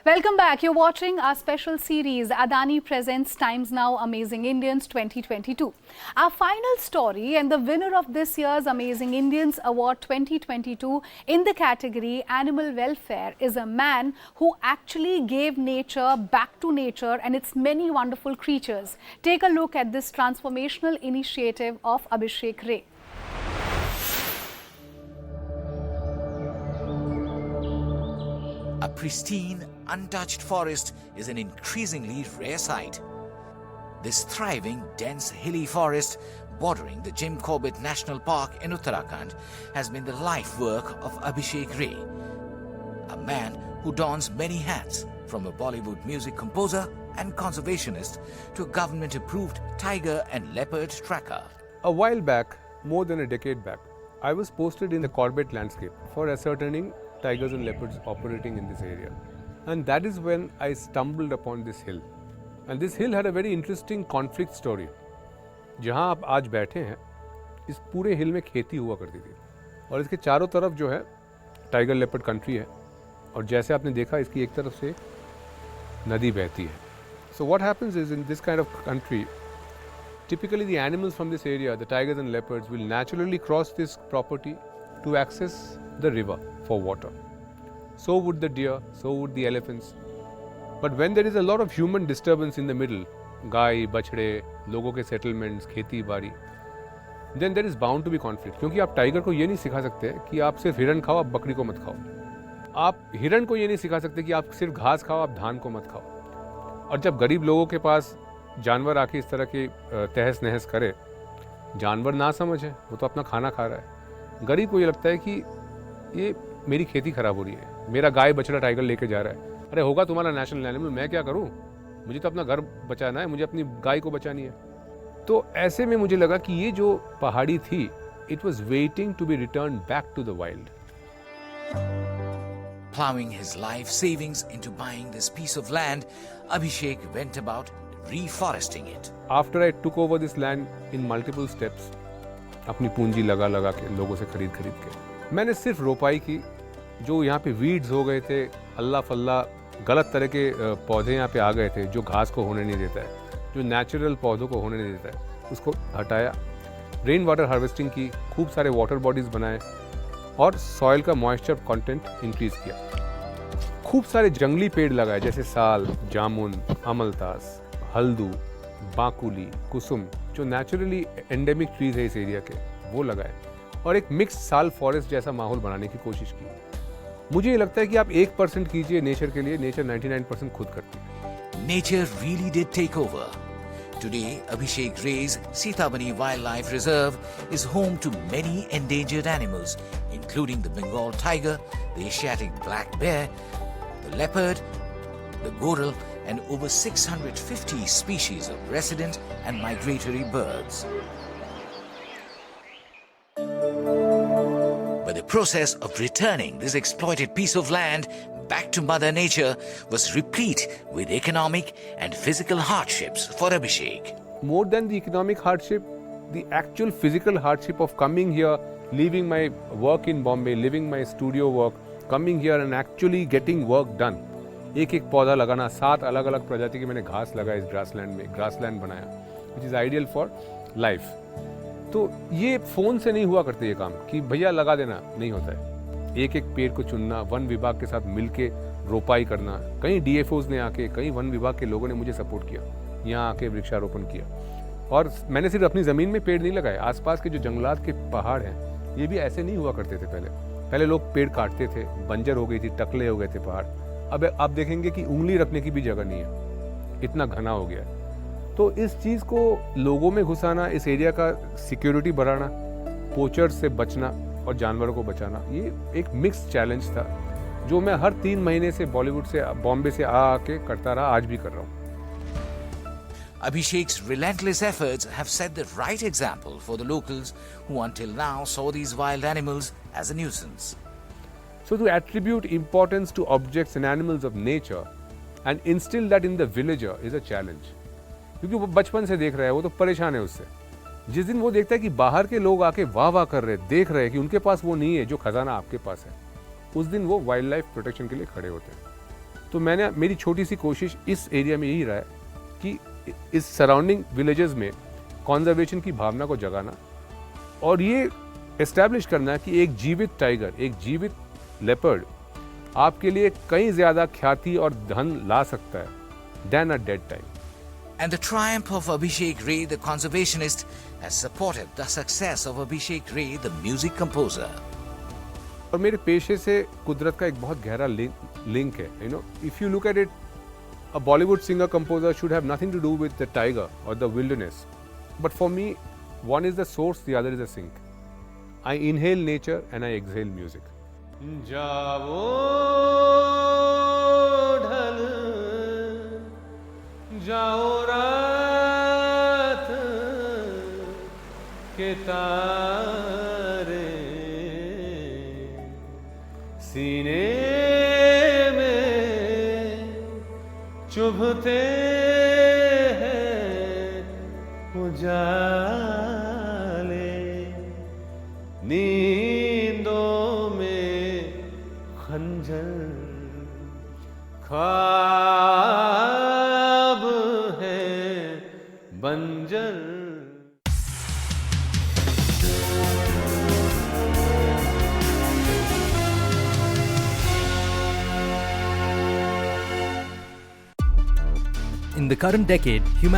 Welcome back. You're watching our special series Adani Presents Times Now Amazing Indians 2022. Our final story and the winner of this year's Amazing Indians Award 2022 in the category Animal Welfare is a man who actually gave nature back to nature and its many wonderful creatures. Take a look at this transformational initiative of Abhishek Ray. A pristine, untouched forest is an increasingly rare sight. This thriving, dense, hilly forest bordering the Jim Corbett National Park in Uttarakhand has been the life work of Abhishek Ray, a man who dons many hats, from a Bollywood music composer and conservationist to a government-approved tiger and leopard tracker. A while back, more than a decade back, I was posted in the Corbett landscape for ascertaining tigers and leopards operating in this area. And that is when I stumbled upon this hill. And this hill had a very interesting conflict story. जहाँ आप आज बैठे हैं, इस पूरे हिल में खेती हुआ करती थी और इसके चारों तरफ जो है टाइगर लेपर्ड कंट्री है और जैसे आपने देखा इसकी एक तरफ से नदी बहती है. So what happens is in this kind of country, typically the animals from this area, the tigers and leopards, will naturally cross this property to access the river for water. So would the deer, so would the elephants. But when there is a lot of human disturbance in the middle, गाय, बछड़े, लोगों के settlements, खेती बाड़ी, then there is bound to be conflict. क्योंकि आप tiger को ये नहीं सिखा सकते कि आप सिर्फ हिरन खाओ, आप बकरी को मत खाओ. आप हिरन को ये नहीं सिखा सकते कि आप सिर्फ घास खाओ, आप धान को मत खाओ. और जब गरीब लोगों के पास जानवर आके इस तरह की तहस नहस करे, जानवर ना समझे, वो तो अपना खाना खा रहा है. गरीब को ये लगता है कि ये मेरी खेती खराब हो रही है, मेरा गाय बछड़ा टाइगर लेके जा रहा है. अरे होगा तुम्हारा नेशनल एनिमल, मैं क्या करूं, मुझे तो अपना घर बचाना है, मुझे अपनी गाय को बचानी है. तो ऐसे में मुझे लगा कि ये जो पहाड़ी थी, it was waiting to be return back to the wild. Plowing his life savings into buying this piece of land, Abhishek went about reforesting it. After I took over this land in multiple steps, अपनी पूंजी लगा के लोगों से खरीद के मैंने सिर्फ रोपाई की. जो यहाँ पे वीड्स हो गए थे, अल्लाह फल्ला गलत तरह के पौधे यहाँ पे आ गए थे जो घास को होने नहीं देता है, जो नेचुरल पौधों को होने नहीं देता है, उसको हटाया. रेन वाटर हार्वेस्टिंग की, खूब सारे वाटर बॉडीज बनाए और सॉइल का मॉइस्चर कंटेंट इंक्रीज किया. खूब सारे जंगली पेड़ लगाए जैसे साल, जामुन, अमलतास, हल्दू, बाकुली, कुसुम, जो नेचुरली एंडेमिक ट्रीज है इस एरिया के, वो लगाए और एक मिक्स साल फॉरेस्ट जैसा माहौल बनाने की कोशिश की. मुझे ये लगता है कि आप 1% कीजिए नेचर के लिए, नेचर 99% खुद करती है. Nature really did take over. Today, Abhishek Ray's Sitabani Wildlife Reserve is home to many endangered animals, including the Bengal tiger, the Asiatic black bear, the leopard, the goral, and over 650 species of resident and migratory birds. But the process of returning this exploited piece of land back to Mother Nature was replete with economic and physical hardships for Abhishek. More than the economic hardship, the actual physical hardship of coming here, leaving my work in Bombay, leaving my studio work, coming here and actually getting work done. एक पौधा लगाना, 7 अलग अलग प्रजाति की मैंने घास लगाया इस ग्रासलैंड में, ग्रासलैंड बनाया, which is ideal for life. तो ये फ़ोन से नहीं हुआ करते ये काम कि भैया लगा देना, नहीं होता है. एक पेड़ को चुनना, वन विभाग के साथ मिलके रोपाई करना. कई DFOs ने आके, कई वन विभाग के लोगों ने मुझे सपोर्ट किया, यहाँ आके वृक्षारोपण किया. और मैंने सिर्फ अपनी ज़मीन में पेड़ नहीं लगाए, आसपास के जो जंगलात के पहाड़ हैं, ये भी ऐसे नहीं हुआ करते थे पहले लोग पेड़ काटते थे, बंजर हो गई थी, टकले हो गए थे पहाड़. अब आप देखेंगे कि उंगली रखने की भी जगह नहीं है, इतना घना हो गया है. तो इस चीज़ को लोगों में घुसाना, इस एरिया का सिक्योरिटी बढ़ाना, पोचर से बचना और जानवरों को बचाना, ये एक मिक्स चैलेंज था जो मैं हर 3 महीने से बॉलीवुड से, बॉम्बे से आके करता रहा, आज भी कर रहा हूँ. Abhishek's relentless efforts have set the right example for the locals who until now saw these wild animals as a nuisance. So to attribute importance to objects and animals of nature and instill that in the villager is a challenge. क्योंकि वो बचपन से देख रहा है, वो तो परेशान है उससे. जिस दिन वो देखता है कि बाहर के लोग आके वाह कर रहे, देख रहे हैं कि उनके पास वो नहीं है जो खजाना आपके पास है, उस दिन वो वाइल्ड लाइफ प्रोटेक्शन के लिए खड़े होते हैं. तो मेरी छोटी सी कोशिश इस एरिया में यही रहा है कि इस सराउंडिंग विलेजेस में कॉन्जर्वेशन की भावना को जगाना और ये एस्टैब्लिश करना कि एक जीवित टाइगर, एक जीवित लेपर्ड आपके लिए कहीं ज़्यादा ख्याति और धन ला सकता है than a dead tiger. And the triumph of Abhishek Ray, the conservationist, has supported the success of Abhishek Ray, the music composer. और मेरे पेशे से कुदरत का एक बहुत गहरा लिंक है. You know, if you look at it, a Bollywood singer composer should have nothing to do with the tiger or the wilderness, but for me one is the source, the other is the sink. I inhale nature and I exhale music. जाओ ढल जाओ रात के तारे सीने में चुभते हैं उजाले नींदों में खंजर ख्वाब है बंजर. In the current decade, humanity